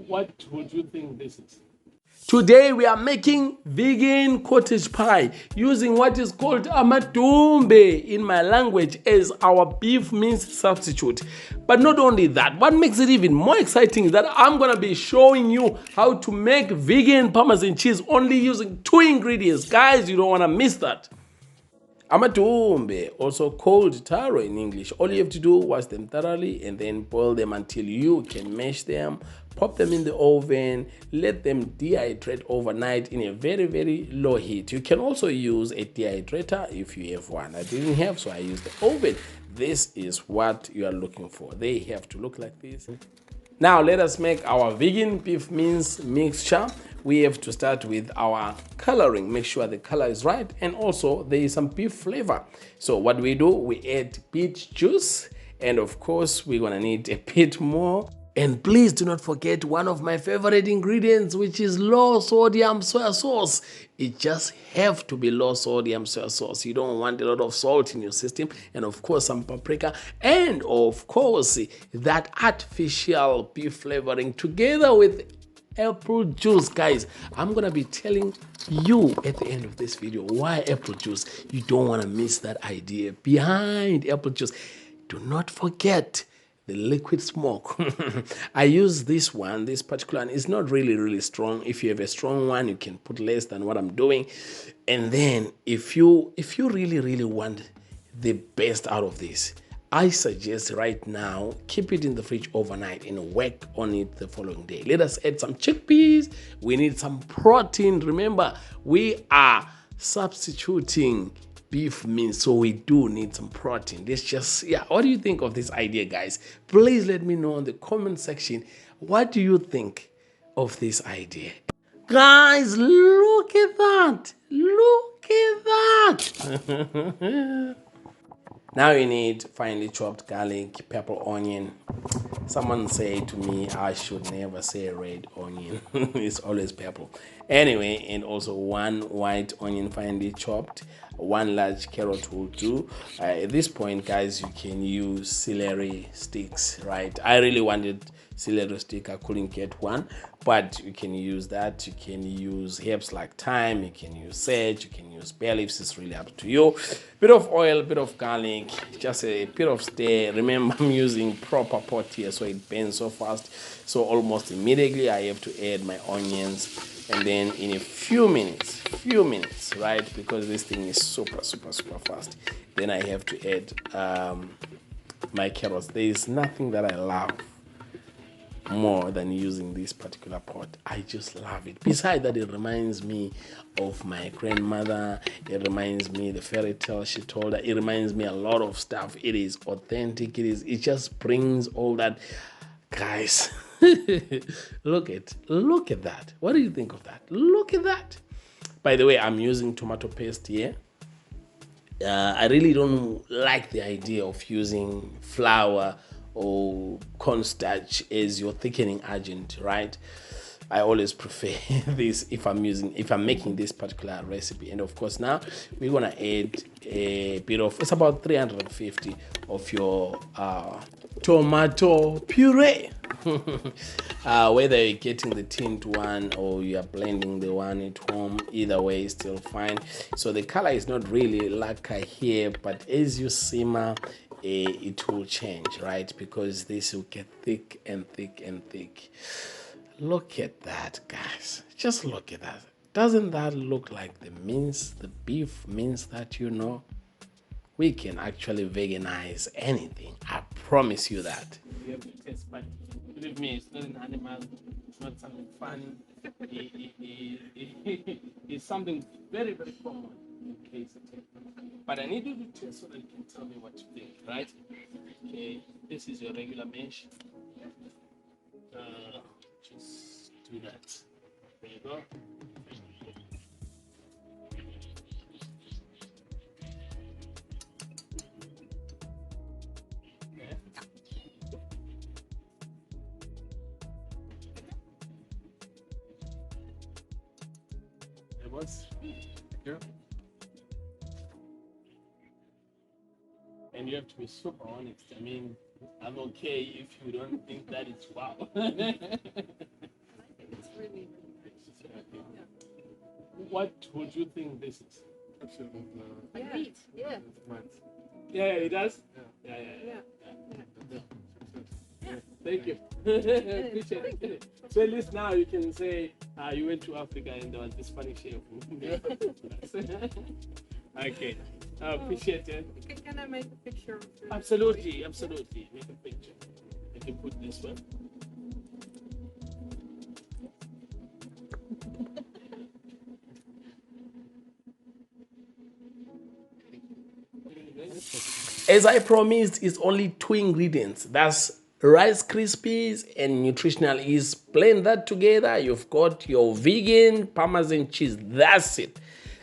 What would you think this is? Today we are making vegan cottage pie using what is called amadumbe in my language as our beef mince substitute. But not only that, what makes it even more exciting is that I'm gonna be showing you how to make vegan Parmesan cheese only using 2 ingredients. Guys, you don't wanna miss that. Amadumbe, also called taro in English. All you have to do, wash them thoroughly and then boil them until you can mash them. Pop them in the oven, let them dehydrate overnight in a very, very low heat. You can also use a dehydrator if you have one. I didn't have, so I used the oven. This is what you are looking for. They have to look like this. Now let us make our vegan beef mince mixture. We have to start with our coloring. Make sure the color is right, and also there is some beef flavor. So what we do, we add beet juice, and of course we're gonna need a bit more. And please do not forget one of my favorite ingredients, which is low sodium soy sauce. It just have to be low sodium soy sauce. You don't want a lot of salt in your system. And of course some paprika, and of course that artificial beef flavoring together with apple juice. Guys, I'm gonna be telling you at the end of this video why apple juice. You don't want to miss that idea behind apple juice. Do not forget the liquid smoke. I use this one, this particular one. It's not really strong. If you have a strong one, you can put less than what I'm doing. And then if you really want the best out of this, I suggest right now, keep it in the fridge overnight and work on it the following day. Let us add some chickpeas. We need some protein. Remember, we are substituting beef mince, so we do need some protein. Let's just, yeah, what do you think of this idea, guys? Please let me know in the comment section. What do you think of this idea? Guys, look at that. Look at that. Now you need finely chopped garlic, purple onion. Someone said to me I should never say red onion. It's always purple. Anyway, and also 1 white onion finely chopped. 1 large carrot will do. At this point, guys, you can use celery sticks, right? I really wanted celery stick. I couldn't get one, but you can use that. You can use herbs like thyme. You can use sage. You can use bay leaves. It's really up to you. Bit of oil, bit of garlic, just a bit of stir. Remember, I'm using proper pot here, so it burns so fast. So almost immediately I have to add my onions, and then in a few minutes, right? Because this thing is super fast. Then I have to add my carrots. There is nothing that I love more than using this particular pot. I just love it. Besides that, it reminds me of my grandmother. It reminds me the fairy tale she told her. It reminds me a lot of stuff. It is authentic. It just brings all that. Guys, look at that. What do you think of that? Look at that. By the way, I'm using tomato paste here. I really don't like the idea of using flour or cornstarch as your thickening agent, right? I always prefer this if I'm making this particular recipe. And of course now we're gonna add a bit of, it's about 350 of your tomato puree. Whether you're getting the tinned one or you are blending the one at home, either way is still fine. So the color is not really lacquer here, but as you simmer, it will change, right? Because this will get thick and thick and thick. Look at that, guys. Just look at that. Doesn't that look like the mince, the beef mince that you know? We can actually veganize anything. I promise you that. You have to test, but believe me, it's not an animal. It's not something funny. It's something very common in case. But I need you to test so that you can tell me what you think, right? Okay, this is your regular mesh. Just do that. There you go. Okay. There was. Yeah. And you have to be super honest. I mean, I'm okay if you don't think that it's wow. what would you think this is? Meat, yeah. Yeah, it does. Yeah. Thank you. Appreciate it. So at least now you can say you went to Africa and there was this funny chef. Okay. I appreciate it. Can I make a picture of it? Absolutely. Make a picture. I can put this one. As I promised, it's only 2 ingredients. That's Rice Krispies and nutritional yeast. Blend that together. You've got your vegan Parmesan cheese. That's it.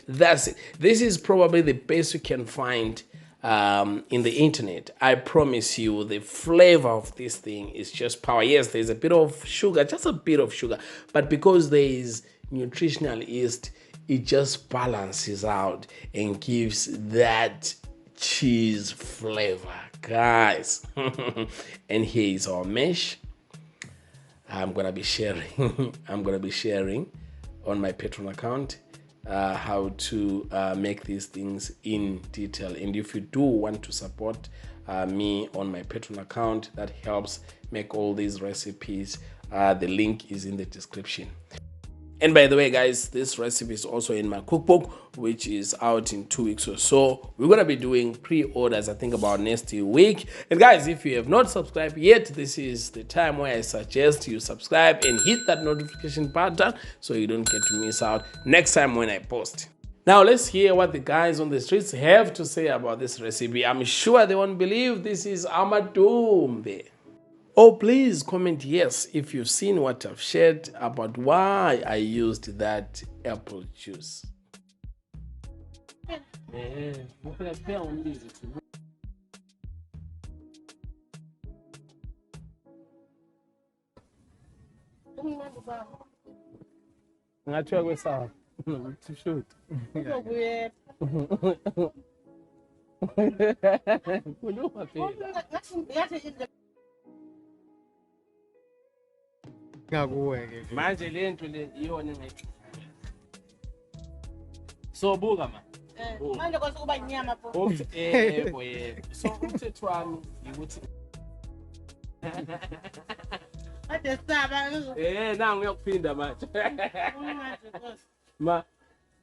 This is probably the best you can find in the internet. I promise you, the flavor of this thing is just power. Yes, there's a bit of sugar, just a bit of sugar, but because there is nutritional yeast, it just balances out and gives that cheese flavor, guys. And here is our mesh. I'm gonna be sharing on my Patreon account how to make these things in detail. And if you do want to support me on my Patreon account, that helps make all these recipes. The link is in the description. And by the way, guys, this recipe is also in my cookbook, which is out in 2 weeks or so. We're going to be doing pre-orders, I think, about next week. And guys, if you have not subscribed yet, this is the time where I suggest you subscribe and hit that notification button so you don't get to miss out next time when I post. Now, let's hear what the guys on the streets have to say about this recipe. I'm sure they won't believe this is Amadumbe. Oh, please comment yes if you've seen what I've shared about why I used that apple juice. To shoot. Manje le nto le iyona so buka ma Manje kwasukuba inyama pho. yebo so umthetho wami ukuthi Ade saba nangu uyakuphinda manje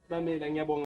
mamela ngiyabonga.